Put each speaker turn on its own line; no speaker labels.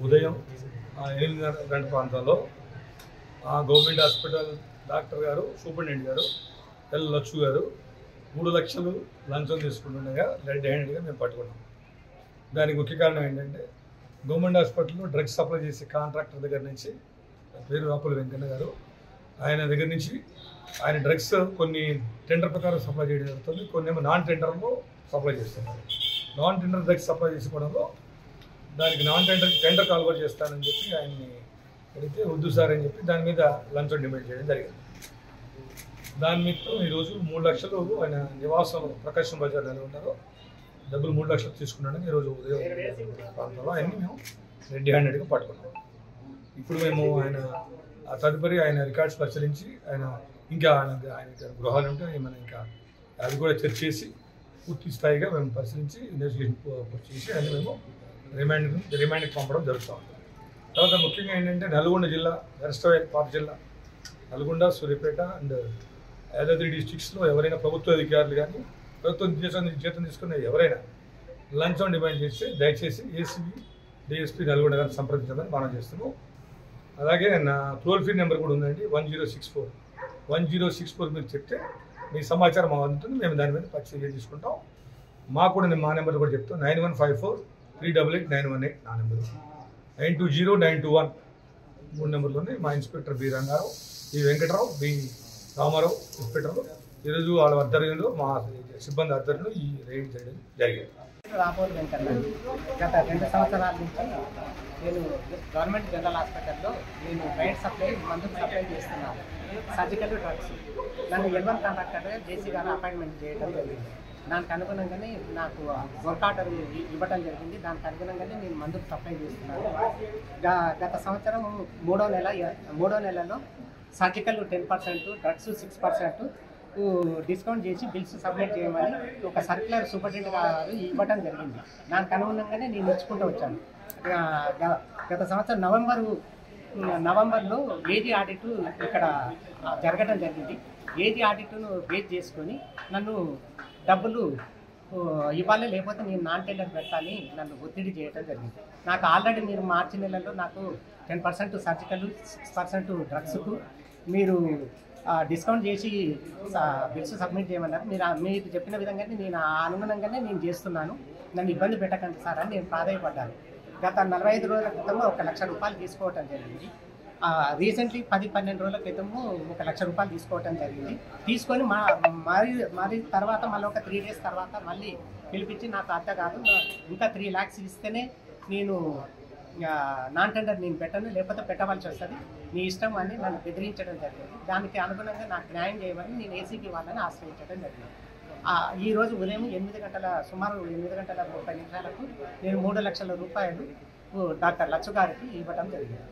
ఉదయం 8:30 గంట ప్రాంతంలో గవర్నమెంట్ హాస్పిటల్ డాక్టర్ గారు సూపరింటెండెంట్ గారు ఎల్ లక్షు గారు 3 లక్షలు లంచం తీసుకుంటుండగా రెడ్ హ్యాండెడ్గా మేము పట్టుకున్నాం. దానికి ముఖ్య కారణం ఏంటంటే గవర్నమెంట్ హాస్పిటల్లో డ్రగ్స్ సప్లై చేసే కాంట్రాక్టర్ దగ్గర నుంచి పేరు రాపుల వెంకన్న గారు ఆయన దగ్గర నుంచి ఆయన డ్రగ్స్ కొన్ని టెండర్ ప్రకారం సప్లై చేయడం జరుగుతుంది, కొన్ని ఏమో నాన్ టెండర్లో సప్లై చేస్తున్నారు. నాన్ టెండర్ డ్రగ్స్ సప్లై చేసుకోవడంలో దానికి నాన్ టెండర్ కాల్వర్ చేస్తానని చెప్పి ఆయన్ని అడిగితే వద్దు సార్ అని చెప్పి దాని మీద లంచం డిమాండ్ చేయడం జరిగింది. దాని మీద ఈరోజు 3 లక్షలు ఆయన నివాసం ప్రకాశం బజార్ ఎలా ఉంటారో డబ్బులు 3 లక్షలు తీసుకున్నాడని ఈరోజు ఉదయం ప్రాంతంలో ఆయన్ని మేము రెడ్ హ్యాండెడ్గా పట్టుకున్నాం. ఇప్పుడు మేము ఆయన తదుపరి ఆయన రికార్డ్స్ పరిశీలించి ఇంకా ఆయన గృహాలు ఉంటే ఏమైనా ఇంకా అది కూడా చెక్ చేసి పూర్తి స్థాయిగా మేము పరిశీలించి ఇన్వెస్టిగేషన్ పూర్తి చేసి ఆయన మేము రిమాండ్కి పంపడం జరుగుతూ ఉంది. తర్వాత ముఖ్యంగా ఏంటంటే నల్గొండ జిల్లా పాత జిల్లా నల్గొండ, సూర్యాపేట అండ్ యాదాద్రి డిస్ట్రిక్ట్స్లో ఎవరైనా ప్రభుత్వ అధికారులు కానీ ప్రభుత్వం జీతం తీసుకునే ఎవరైనా లంచం డిమాండ్ చేస్తే దయచేసి ఏసీబీ డిఎస్పీ నల్గొండ గారిని సంప్రదించాలని మనం చేస్తున్నాం. అలాగే నా టోల్ ఫ్రీ నెంబర్ కూడా ఉందండి 1064 మీరు చెప్తే మీ సమాచారం మాకు అందుతుంది, మేము దాని మీద చర్య తీసుకుంటాం. మాకు కూడా నేను మా నెంబర్ కూడా చెప్తాం 9154388918 నా నెంబరు 920921 3 నెంబర్లోనే మా inspector B Rangarao, B Venkatarao, B Ramarao ఇన్స్పెక్టర్లు ఈరోజు వాళ్ళ ఆధ్వర్యంలో మా సిబ్బంది ఆధ్వర్యంలో ఈ రైడ్ చేయడం జరిగింది.
రాపోల్ వెంకన్న గత 2 సంవత్సరాల నుంచి నేను గవర్నమెంట్ జనరల్ హాస్పిటల్లో బయట మందులు సప్లై చేస్తున్నాను, సర్జికల్ డ్రగ్స్. నన్ను ఎల్వన్ కాంట్రాక్టర్గా జేసీ గారు అపాయింట్మెంట్ చేయడం జరిగింది. దానికి అనుగుణంగానే నాకు వర్క్ ఆర్డర్ ఇవ్వడం జరిగింది. దానికి అనుగుణంగానే నేను మందులు సప్లై చేస్తున్నాను. గత సంవత్సరం 3వ నెలలో సర్జికల్ 10%, డ్రగ్స్ 6% డిస్కౌంట్ చేసి బిల్స్ సబ్మిట్ చేయమని ఒక సర్క్యులర్ సూపరింటెండెంట్ గారు ఇవ్వడం జరిగింది. దానికి అనుగుణంగానే నేను ఇచ్చుకుంటూ వచ్చాను. గత సంవత్సరం నవంబర్లో ఏజీ ఆడిట్ ఇక్కడ జరగడం జరిగింది. ఏజీ ఆడిట్ను బేస్ చేసుకొని నన్ను డబ్బులు ఇవ్వాలి, లేకపోతే నేను నాన్ టెండర్ పెట్టాలి నన్ను ఒత్తిడి చేయడం జరిగింది. నాకు ఆల్రెడీ మీరు మార్చి నెలలో నాకు 10% సర్జికల్, 6% డ్రగ్స్కు మీరు డిస్కౌంట్ చేసి బిల్స్ సబ్మిట్ చేయమన్నారు. మీరు చెప్పిన విధంగానే నేను అనుగుణంగానే నేను చేస్తున్నాను, నన్ను ఇబ్బంది పెట్టకండి సార్ అని నేను ప్రాధాయపడ్డాను. గత 45 రోజుల క్రితము 1 లక్ష రూపాయలు తీసుకోవటం జరిగింది. రీసెంట్లీ 10-12 రోజుల క్రితము 1 లక్ష రూపాయలు తీసుకోవటం జరిగింది. తీసుకొని మరి తర్వాత మళ్ళీ ఒక 3 డేస్ తర్వాత మళ్ళీ పిలిపించి నాకు అర్థం కాదు, ఇంకా 3 lakhs ఇస్తేనే నేను నాన్ టెండర్ నేను పెట్టను, లేకపోతే పెట్టవలసి వస్తుంది, నీ ఇష్టం అని నన్ను బెదిరించడం జరిగింది. దానికి అనుగుణంగా నాకు న్యాయం చేయమని నేను ఏసీబీ వాళ్ళని ఆశ్రయించడం జరిగింది. ఈరోజు ఉదయం సుమారు 8:30 నేను 3 లక్షల రూపాయలు డాక్టర్ లచ్చు గారికి ఇవ్వడం జరిగింది.